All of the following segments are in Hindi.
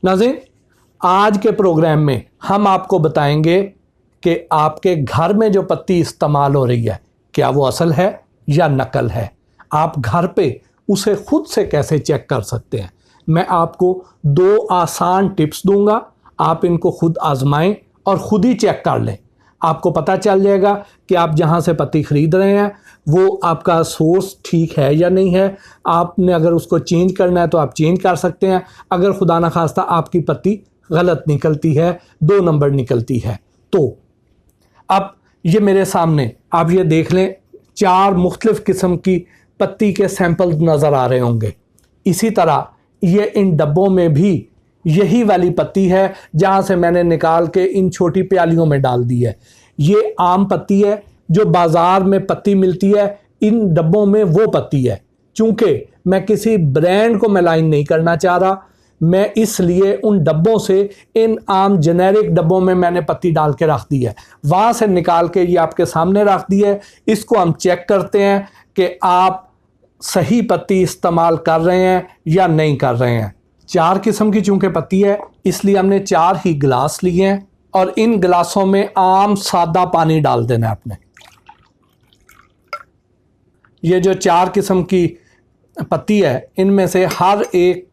नाज़रीन, आज के प्रोग्राम में हम आपको बताएंगे कि आपके घर में जो पत्ती इस्तेमाल हो रही है क्या वो असल है या नकल है। आप घर पे उसे खुद से कैसे चेक कर सकते हैं। मैं आपको 2 आसान टिप्स दूंगा, आप इनको खुद आजमाएं और ख़ुद ही चेक कर लें। आपको पता चल जाएगा कि आप जहां से पत्ती ख़रीद रहे हैं वो आपका सोर्स ठीक है या नहीं है। आपने अगर उसको चेंज करना है तो आप चेंज कर सकते हैं। अगर खुदा न खास्ता आपकी पत्ती गलत निकलती है, 2 नंबर निकलती है, तो अब ये मेरे सामने आप ये देख लें, 4 मुख्तलिफ़ किस्म की पत्ती के सैंपल नज़र आ रहे होंगे। इसी तरह ये इन डब्बों में भी यही वाली पत्ती है जहाँ से मैंने निकाल के इन छोटी प्यालियों में डाल दी है। ये आम पत्ती है जो बाज़ार में पत्ती मिलती है, इन डब्बों में वो पत्ती है। चूँकि मैं किसी ब्रांड को मलाइन नहीं करना चाह रहा, मैं इसलिए उन डब्बों से इन आम जेनेरिक डब्बों में मैंने पत्ती डाल के रख दी है। वहाँ से निकाल के ये आपके सामने रख दी है। इसको हम चेक करते हैं कि आप सही पत्ती इस्तेमाल कर रहे हैं या नहीं कर रहे हैं। 4 किस्म की चूँकि पत्ती है इसलिए हमने 4 ही गिलास लिए हैं और इन गिलासों में आम सादा पानी डाल देना है आपने। ये जो 4 किस्म की पत्ती है इनमें से हर एक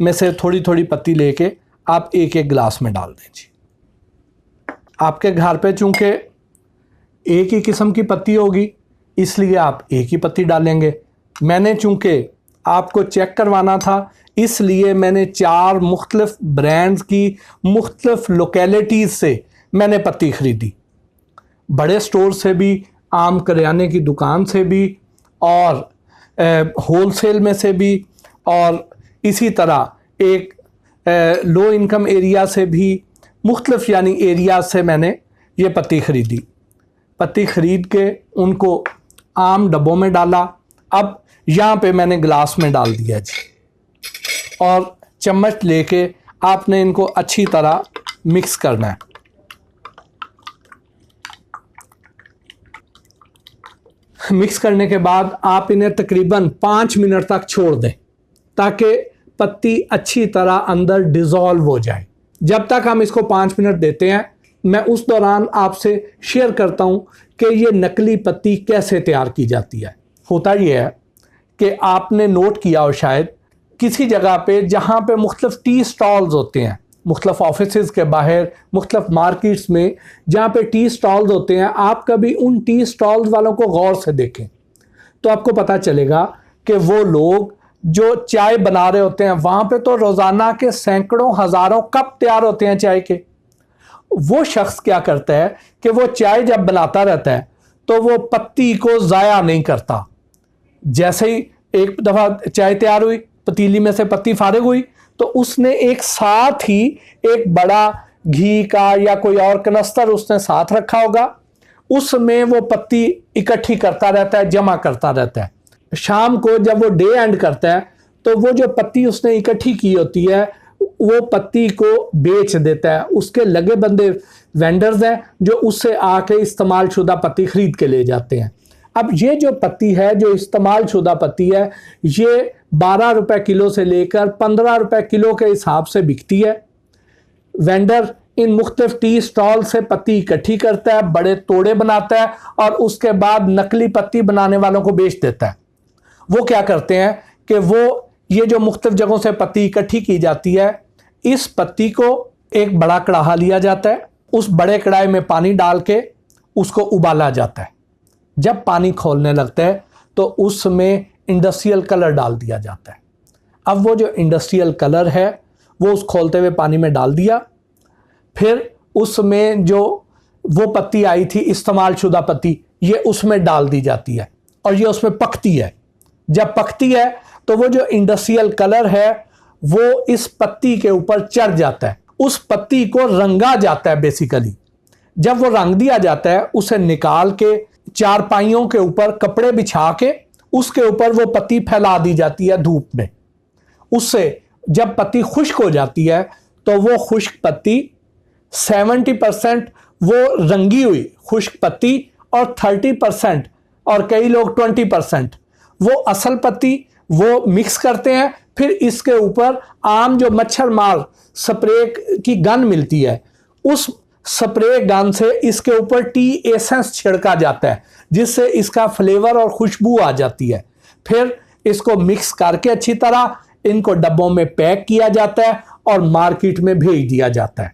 में से थोड़ी थोड़ी पत्ती लेके आप एक एक गिलास में डाल दीजिए। आपके घर पे चूँकि एक ही किस्म की पत्ती होगी इसलिए आप एक ही पत्ती डालेंगे। मैंने चूँकि आपको चेक करवाना था इसलिए मैंने 4 मुख्तलिफ़ ब्रांड्स की मुख्तलिफ़ लोकेलिटीज़ से मैंने पत्ती ख़रीदी। बड़े स्टोर से भी, आम करियाने की दुकान से भी और होलसेल में से भी, और इसी तरह एक लो इनकम एरिया से भी, मुख्तलिफ़ यानी एरिया से मैंने ये पत्ती ख़रीदी। पत्ती ख़रीद के उनको आम डब्बों में डाला। अब यहाँ पे मैंने गिलास में डाल दिया जी, और चम्मच लेके आपने इनको अच्छी तरह मिक्स करना है। मिक्स करने के बाद आप इन्हें तकरीबन 5 मिनट तक छोड़ दें ताकि पत्ती अच्छी तरह अंदर डिज़ोल्व हो जाए। जब तक हम इसको 5 मिनट देते हैं मैं उस दौरान आपसे शेयर करता हूँ कि ये नकली पत्ती कैसे तैयार की जाती है। होता ये है कि आपने नोट किया हो शायद किसी जगह पे जहाँ पे मुख्तलिफ़ टी स्टॉल्स होते हैं, मुख्तलिफ़ ऑफिसेज़ के बाहर, मुख्तलिफ़ मार्केट्स में जहाँ पे टी स्टॉल्स होते हैं, आप कभी उन टी स्टॉल्स वालों को गौर से देखें तो आपको पता चलेगा कि वो लोग जो चाय बना रहे होते हैं वहाँ पे तो रोज़ाना के सैकड़ों हज़ारों कप तैयार होते हैं चाय के। वो शख्स क्या करता है कि वो चाय जब बनाता रहता है तो वो पत्ती को ज़ाया नहीं करता। जैसे ही एक दफ़ा चाय तैयार हुई, पतीली में से पत्ती फारिग हुई, तो उसने एक साथ ही एक बड़ा घी का या कोई और कनस्तर उसने साथ रखा होगा, उसमें वो पत्ती इकट्ठी करता रहता है, जमा करता रहता है। शाम को जब वो डे एंड करता है तो वो जो पत्ती उसने इकट्ठी की होती है वो पत्ती को बेच देता है। उसके लगे बंदे वेंडर्स हैं जो उससे आके इस्तेमाल शुदा पत्ती ख़रीद के ले जाते हैं। अब ये जो पत्ती है, जो इस्तेमाल शुदा पत्ती है, ये 12 रुपए किलो से लेकर 15 रुपए किलो के हिसाब से बिकती है। वेंडर इन मुख्तलिफ टी स्टॉल से पत्ती इकट्ठी करता है, बड़े तोड़े बनाता है और उसके बाद नकली पत्ती बनाने वालों को बेच देता है। वो क्या करते हैं कि वो ये जो मुख्तलिफ जगहों से पत्ती इकट्ठी की जाती है, इस पत्ती को एक बड़ा कड़ाहा लिया जाता है, उस बड़े कढ़ाई में पानी डाल के उसको उबाला जाता है। जब पानी खौलने लगता है तो उसमें इंडस्ट्रियल कलर डाल दिया जाता है। अब वो जो इंडस्ट्रियल कलर है वो उस खौलते हुए पानी में डाल दिया, फिर उसमें जो वो पत्ती आई थी इस्तेमाल शुदा पत्ती, ये उसमें डाल दी जाती है और ये उसमें पकती है। जब पकती है तो वो जो इंडस्ट्रियल कलर है वो इस पत्ती के ऊपर चढ़ जाता है, उस पत्ती को रंगा जाता है बेसिकली। जब वो रंग दिया जाता है उसे निकाल के चारपाइयों के ऊपर कपड़े बिछा के उसके ऊपर वो पत्ती फैला दी जाती है धूप में। उससे जब पत्ती खुश्क हो जाती है तो वो खुश्क पत्ती 70% वो रंगी हुई खुश्क पत्ती और 30% और कई लोग 20% वो असल पत्ती वो मिक्स करते हैं, फिर इसके ऊपर आम जो मच्छर मार स्प्रे की गन मिलती है, उस स्प्रे गन से इसके ऊपर टी एसेंस छिड़का जाता है, जिससे इसका फ्लेवर और खुशबू आ जाती है। फिर इसको मिक्स करके अच्छी तरह इनको डब्बों में पैक किया जाता है और मार्केट में भेज दिया जाता है।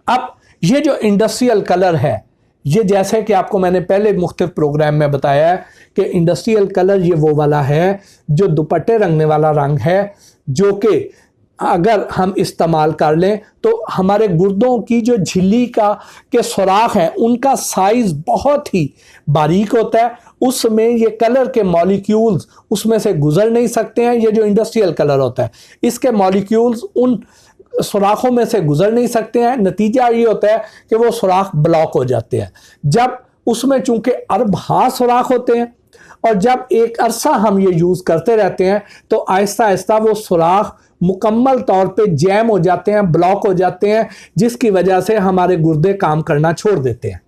अब ये जो इंडस्ट्रियल कलर है, ये जैसे कि आपको मैंने पहले मुख्तलिफ प्रोग्राम में बताया है कि इंडस्ट्रियल कलर ये वो वाला है जो दुपट्टे रंगने वाला रंग है, जो कि अगर हम इस्तेमाल कर लें तो हमारे गुर्दों की जो झिल्ली का के सुराख हैं उनका साइज बहुत ही बारीक होता है, उसमें ये कलर के मॉलिक्यूल्स उसमें से गुजर नहीं सकते हैं। ये जो इंडस्ट्रियल कलर होता है, इसके मॉलिक्यूल्स उन सुराखों में से गुजर नहीं सकते हैं। नतीजा ये होता है कि वो सुराख ब्लॉक हो जाते हैं। जब उसमें चूंकि अरबा सुराख होते हैं और जब एक अरसा हम ये यूज़ करते रहते हैं तो आहिस्ता आहिस्ता वो सुराख मुकम्मल तौर पे जैम हो जाते हैं, ब्लॉक हो जाते हैं, जिसकी वजह से हमारे गुर्दे काम करना छोड़ देते हैं।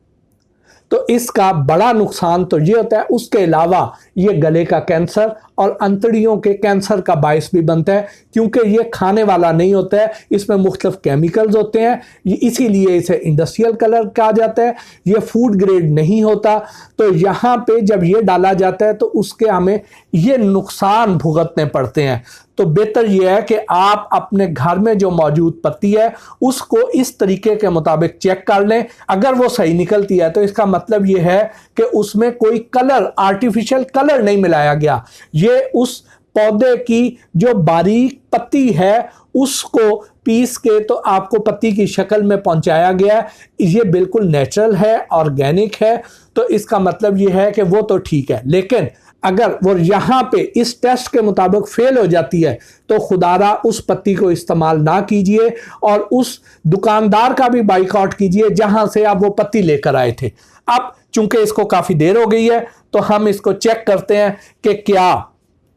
तो इसका बड़ा नुकसान तो ये होता है। उसके अलावा ये गले का कैंसर और अंतड़ियों के कैंसर का बायस भी बनता है, क्योंकि ये खाने वाला नहीं होता है, इसमें मुख्तलिफ केमिकल्स होते हैं, इसीलिए इसे इंडस्ट्रियल कलर कहा जाता है। ये फूड ग्रेड नहीं होता। तो यहाँ पे जब ये डाला जाता है तो उसके हमें ये नुकसान भुगतने पड़ते हैं। तो बेहतर यह है कि आप अपने घर में जो मौजूद पत्ती है उसको इस तरीके के मुताबिक चेक कर लें। अगर वो सही निकलती है तो इसका मतलब ये है कि उसमें कोई कलर, आर्टिफिशियल कलर नहीं मिलाया गया। ये उस पौधे की जो बारीक पत्ती है उसको पीस के तो आपको पत्ती की शक्ल में पहुंचाया गया है। ये बिल्कुल नेचुरल है, ऑर्गेनिक है। तो इसका मतलब ये है कि वो तो ठीक है, लेकिन अगर वो यहाँ पे इस टेस्ट के मुताबिक फेल हो जाती है तो खुदारा उस पत्ती को इस्तेमाल ना कीजिए और उस दुकानदार का भी बाइकआउट कीजिए जहां से आप वो पत्ती लेकर आए थे। अब चूंकि इसको काफ़ी देर हो गई है तो हम इसको चेक करते हैं कि क्या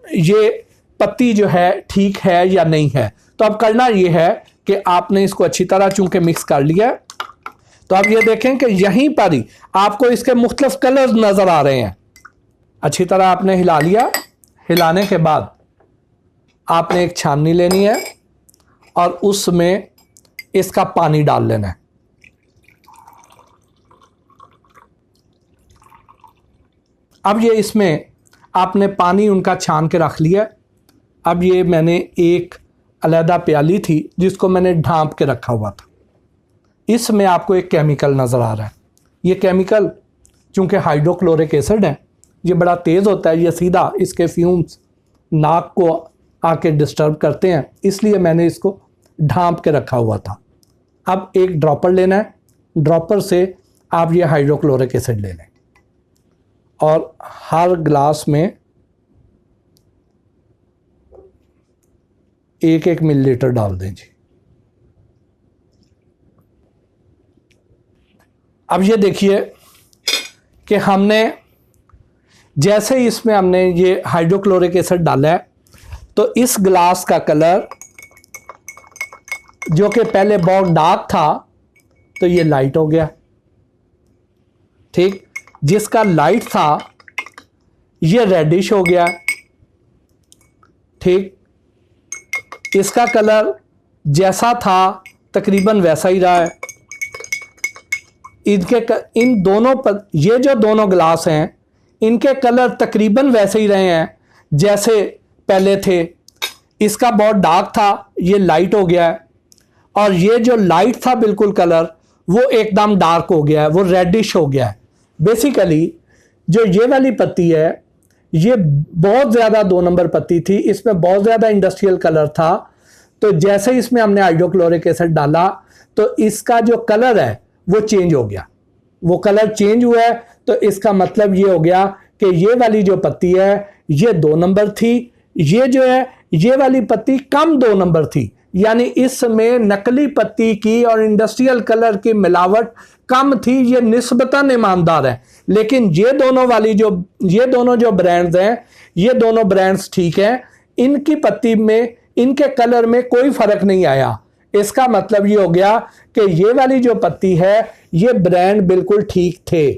ये पत्ती जो है ठीक है या नहीं है। तो अब करना ये है कि आपने इसको अच्छी तरह चूंकि मिक्स कर लिया है, तो आप ये देखें कि यहीं पर ही आपको इसके मुख्तलिफ कलर्स नज़र आ रहे हैं। अच्छी तरह आपने हिला लिया। हिलाने के बाद आपने एक छाननी लेनी है और उसमें इसका पानी डाल लेना है। अब ये इसमें आपने पानी उनका छान के रख लिया। अब ये मैंने एक अलहदा प्याली थी जिसको मैंने ढांप के रखा हुआ था। इसमें आपको एक केमिकल नज़र आ रहा है। ये केमिकल चूँकि हाइड्रोक्लोरिक एसिड है, ये बड़ा तेज़ होता है, ये सीधा इसके फ्यूम्स नाक को आके डिस्टर्ब करते हैं, इसलिए मैंने इसको ढांप के रखा हुआ था। अब एक ड्रॉपर लेना है। ड्रॉपर से आप ये हाइड्रोक्लोरिक एसिड ले लें और हर ग्लास में 1-1 मिलीलीटर डाल दें जी। अब ये देखिए कि हमने जैसे ही इसमें हमने ये हाइड्रोक्लोरिक एसिड डाला है तो इस ग्लास का कलर जो कि पहले बहुत डार्क था तो ये लाइट हो गया। ठीक, जिसका लाइट था ये रेडिश हो गया। ठीक, इसका कलर जैसा था तकरीबन वैसा ही रहा है। इन दोनों पर ये जो दोनों ग्लास हैं इनके कलर तकरीबन वैसे ही रहे हैं जैसे पहले थे। इसका बहुत डार्क था, ये लाइट हो गया है, और ये जो लाइट था बिल्कुल कलर वो एकदम डार्क हो गया है, वो रेडिश हो गया है। बेसिकली जो ये वाली पत्ती है ये बहुत ज़्यादा 2 नंबर पत्ती थी, इसमें बहुत ज़्यादा इंडस्ट्रियल कलर था। तो जैसे इसमें हमने हाइड्रोक्लोरिक एसिड डाला तो इसका जो कलर है वो चेंज हो गया। वो कलर चेंज हुआ है तो इसका मतलब ये हो गया कि ये वाली जो पत्ती है ये 2 नंबर थी, ये जो है ये वाली पत्ती कम 2 नंबर थी। यानी इसमें नकली पत्ती की और इंडस्ट्रियल कलर की मिलावट कम थी, ये निस्बतन ईमानदार है। लेकिन ये दोनों जो ब्रांड्स हैं, ये दोनों ब्रांड्स ठीक हैं, इनकी पत्ती में इनके कलर में कोई फर्क नहीं आया। इसका मतलब ये हो गया कि ये वाली जो पत्ती है ये ब्रांड बिल्कुल ठीक थे।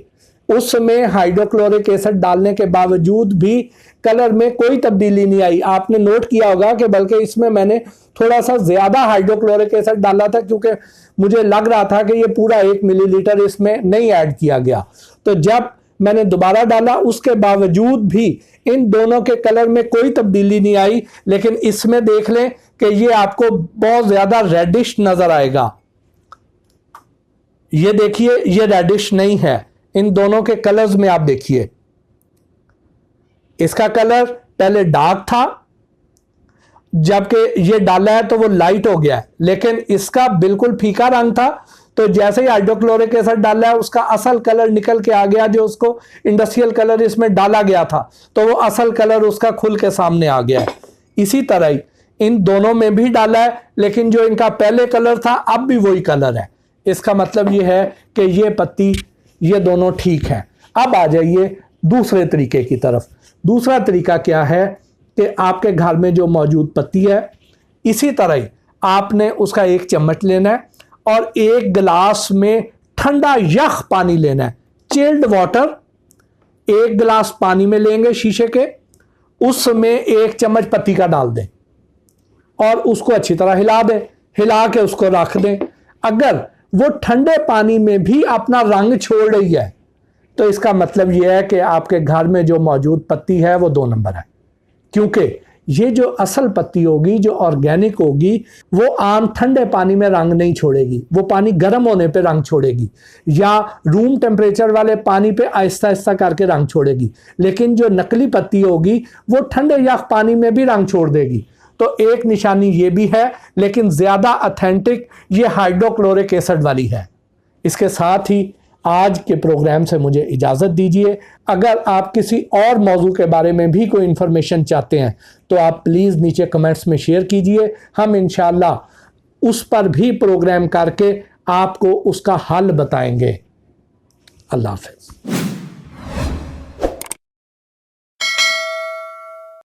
उसमें हाइड्रोक्लोरिक एसिड डालने के बावजूद भी कलर में कोई तब्दीली नहीं आई। आपने नोट किया होगा कि बल्कि इसमें मैंने थोड़ा सा ज्यादा हाइड्रोक्लोरिक एसिड डाला था, क्योंकि मुझे लग रहा था कि ये पूरा 1 मिलीलीटर इसमें नहीं ऐड किया गया। तो जब मैंने दोबारा डाला उसके बावजूद भी इन दोनों के कलर में कोई तब्दीली नहीं आई। लेकिन इसमें देख लें कि ये आपको बहुत ज्यादा रेडिश नजर आएगा। ये देखिए, ये रेडिश नहीं है। इन दोनों के कलर्स में आप देखिए, इसका कलर पहले डार्क था, जबकि ये डाला है तो वो लाइट हो गया है, लेकिन इसका बिल्कुल फीका रंग था। तो जैसे ही हाइड्रोक्लोरिक एसिड डाला है उसका असल कलर निकल के आ गया, जो उसको इंडस्ट्रियल कलर इसमें डाला गया था, तो वो असल कलर उसका खुल के सामने आ गया है। इसी तरह ही इन दोनों में भी डाला है, लेकिन जो इनका पहले कलर था अब भी वही कलर है। इसका मतलब ये है कि ये पत्ती, ये दोनों ठीक है। अब आ जाइए दूसरे तरीके की तरफ। दूसरा तरीका क्या है कि आपके घर में जो मौजूद पत्ती है, इसी तरह ही आपने उसका 1 चम्मच लेना है और 1 गिलास में ठंडा यख पानी लेना है, चिल्ड वाटर। 1 गिलास पानी में लेंगे शीशे के, उसमें 1 चम्मच पत्ती का डाल दें और उसको अच्छी तरह हिला दें। हिला के उसको रख दें। अगर वो ठंडे पानी में भी अपना रंग छोड़ रही है तो इसका मतलब यह है कि आपके घर में जो मौजूद पत्ती है वो 2 नंबर है। क्योंकि ये जो असल पत्ती होगी, जो ऑर्गेनिक होगी, वो आम ठंडे पानी में रंग नहीं छोड़ेगी, वो पानी गर्म होने पे रंग छोड़ेगी या रूम टेम्परेचर वाले पानी पे आहिस्ता आहिस्ता करके रंग छोड़ेगी। लेकिन जो नकली पत्ती होगी वो ठंडे यख पानी में भी रंग छोड़ देगी। तो एक निशानी ये भी है, लेकिन ज्यादा ऑथेंटिक ये हाइड्रोक्लोरिक एसिड वाली है। इसके साथ ही आज के प्रोग्राम से मुझे इजाज़त दीजिए। अगर आप किसी और मौजू के बारे में भी कोई इन्फॉर्मेशन चाहते हैं तो आप प्लीज़ नीचे कमेंट्स में शेयर कीजिए। हम इंशाल्लाह उस पर भी प्रोग्राम करके आपको उसका हल बताएंगे। अल्लाह हाफ़िज़।